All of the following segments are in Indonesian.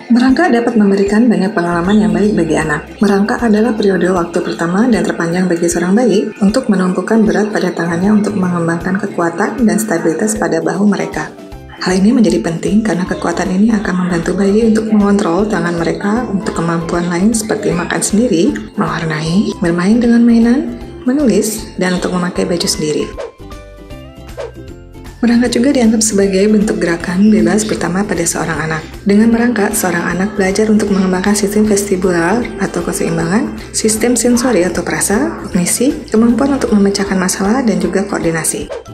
Merangkak dapat memberikan banyak pengalaman yang baik bagi anak. Merangkak adalah periode waktu pertama dan terpanjang bagi seorang bayi untuk menumpukan berat pada tangannya untuk mengembangkan kekuatan dan stabilitas pada bahu mereka. Hal ini menjadi penting karena kekuatan ini akan membantu bayi untuk mengontrol tangan mereka untuk kemampuan lain seperti makan sendiri, mewarnai, bermain dengan mainan, menulis, dan untuk memakai baju sendiri. Merangkak juga dianggap sebagai bentuk gerakan bebas pertama pada seorang anak. Dengan merangkak, seorang anak belajar untuk mengembangkan sistem vestibular atau keseimbangan, sistem sensori atau perasa, kognisi, kemampuan untuk memecahkan masalah, dan juga koordinasi.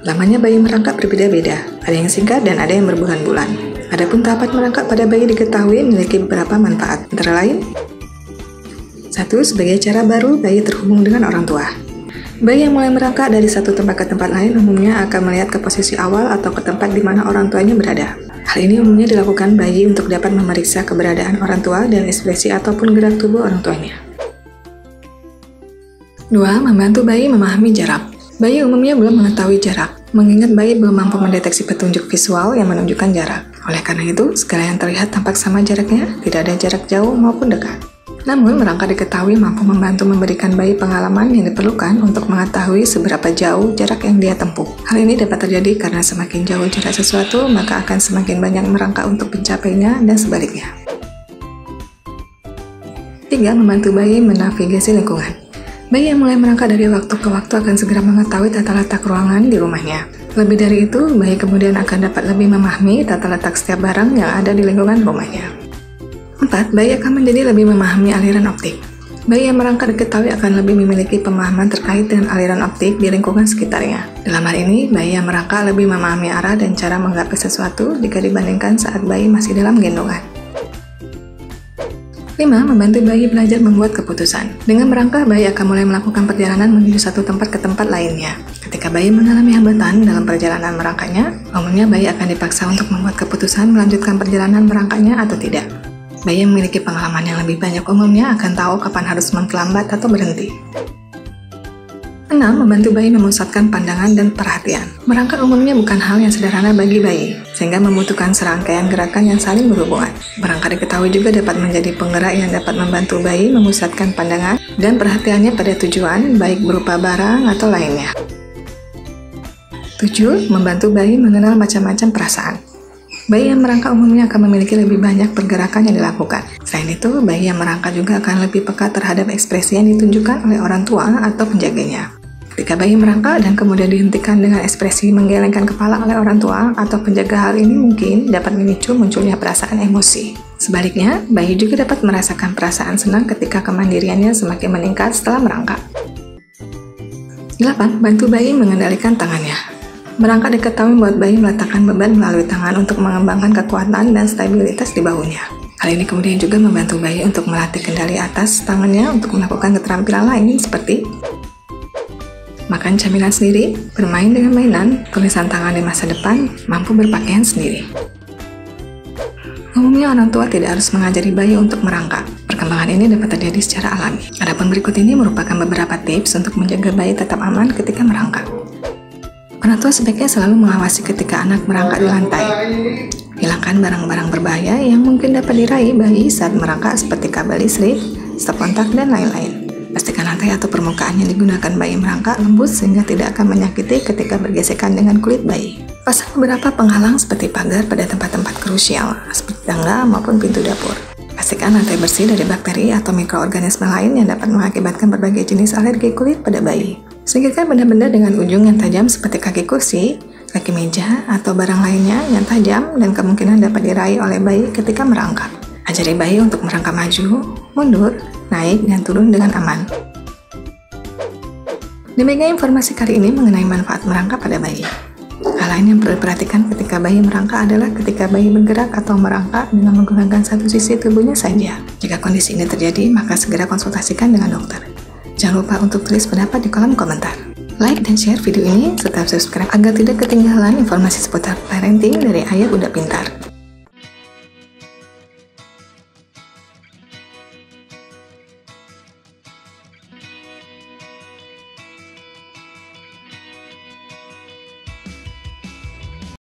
Lamanya bayi merangkak berbeda-beda, ada yang singkat dan ada yang berbulan-bulan. Adapun tahapan merangkak pada bayi diketahui memiliki beberapa manfaat, antara lain 1. Sebagai cara baru bayi terhubung dengan orang tua. Bayi yang mulai merangkak dari satu tempat ke tempat lain umumnya akan melihat ke posisi awal atau ke tempat di mana orang tuanya berada. Hal ini umumnya dilakukan bayi untuk dapat memeriksa keberadaan orang tua dan ekspresi ataupun gerak tubuh orang tuanya. 2. Membantu bayi memahami jarak. Bayi umumnya belum mengetahui jarak, mengingat bayi belum mampu mendeteksi petunjuk visual yang menunjukkan jarak. Oleh karena itu, segala yang terlihat tampak sama jaraknya, tidak ada jarak jauh maupun dekat. Namun, merangkak diketahui mampu membantu memberikan bayi pengalaman yang diperlukan untuk mengetahui seberapa jauh jarak yang dia tempuh. Hal ini dapat terjadi karena semakin jauh jarak sesuatu, maka akan semakin banyak merangkak untuk mencapainya dan sebaliknya. 3. Membantu bayi menavigasi lingkungan. Bayi yang mulai merangkak dari waktu ke waktu akan segera mengetahui tata letak ruangan di rumahnya. Lebih dari itu, bayi kemudian akan dapat lebih memahami tata letak setiap barang yang ada di lingkungan rumahnya. 4. Bayi akan menjadi lebih memahami aliran optik. Bayi yang merangkak diketahui akan lebih memiliki pemahaman terkait dengan aliran optik di lingkungan sekitarnya. Dalam hal ini, bayi yang merangkak lebih memahami arah dan cara menggapai sesuatu jika dibandingkan saat bayi masih dalam gendongan. 5. Membantu bayi belajar membuat keputusan. Dengan merangkak, bayi akan mulai melakukan perjalanan menuju satu tempat ke tempat lainnya. Ketika bayi mengalami hambatan dalam perjalanan merangkaknya, umumnya bayi akan dipaksa untuk membuat keputusan melanjutkan perjalanan merangkaknya atau tidak. Bayi yang memiliki pengalaman yang lebih banyak umumnya akan tahu kapan harus memperlambat atau berhenti. 6. Membantu bayi memusatkan pandangan dan perhatian. Merangkak umumnya bukan hal yang sederhana bagi bayi, sehingga membutuhkan serangkaian gerakan yang saling berhubungan. Merangkak diketahui juga dapat menjadi penggerak yang dapat membantu bayi memusatkan pandangan dan perhatiannya pada tujuan, baik berupa barang atau lainnya. 7. Membantu bayi mengenal macam-macam perasaan. Bayi yang merangkak umumnya akan memiliki lebih banyak pergerakan yang dilakukan. Selain itu, bayi yang merangkak juga akan lebih peka terhadap ekspresi yang ditunjukkan oleh orang tua atau penjaganya. Ketika bayi merangkak dan kemudian dihentikan dengan ekspresi menggelengkan kepala oleh orang tua atau penjaga, hal ini mungkin dapat memicu munculnya perasaan emosi. Sebaliknya, bayi juga dapat merasakan perasaan senang ketika kemandiriannya semakin meningkat setelah merangkak. 8. Bantu bayi mengendalikan tangannya. Merangkak diketahui membuat bayi meletakkan beban melalui tangan untuk mengembangkan kekuatan dan stabilitas di bahunya. Hal ini kemudian juga membantu bayi untuk melatih kendali atas tangannya untuk melakukan keterampilan lain seperti makan camilan sendiri, bermain dengan mainan, tulisan tangan di masa depan, mampu berpakaian sendiri. Umumnya orang tua tidak harus mengajari bayi untuk merangkak. Perkembangan ini dapat terjadi secara alami. Adapun berikut ini merupakan beberapa tips untuk menjaga bayi tetap aman ketika merangkak. Orang tua sebaiknya selalu mengawasi ketika anak merangkak di lantai. Hilangkan barang-barang berbahaya yang mungkin dapat diraih bayi saat merangkak seperti kabel listrik, stop kontak, dan lain-lain. Pastikan lantai atau permukaan yang digunakan bayi merangkak lembut sehingga tidak akan menyakiti ketika bergesekan dengan kulit bayi. Pasang beberapa penghalang seperti pagar pada tempat-tempat krusial, seperti tangga maupun pintu dapur. Pastikan lantai bersih dari bakteri atau mikroorganisme lain yang dapat mengakibatkan berbagai jenis alergi kulit pada bayi. Singkirkan benda-benda dengan ujung yang tajam seperti kaki kursi, kaki meja, atau barang lainnya yang tajam dan kemungkinan dapat diraih oleh bayi ketika merangkak. Ajari bayi untuk merangkak maju, mundur, naik, dan turun dengan aman. Demikian informasi kali ini mengenai manfaat merangkak pada bayi. Hal lain yang perlu diperhatikan ketika bayi merangkak adalah ketika bayi bergerak atau merangkak dengan menggunakan satu sisi tubuhnya saja. Jika kondisi ini terjadi, maka segera konsultasikan dengan dokter. Jangan lupa untuk tulis pendapat di kolom komentar. Like dan share video ini, serta subscribe agar tidak ketinggalan informasi seputar parenting dari Ayah Bunda Pintar.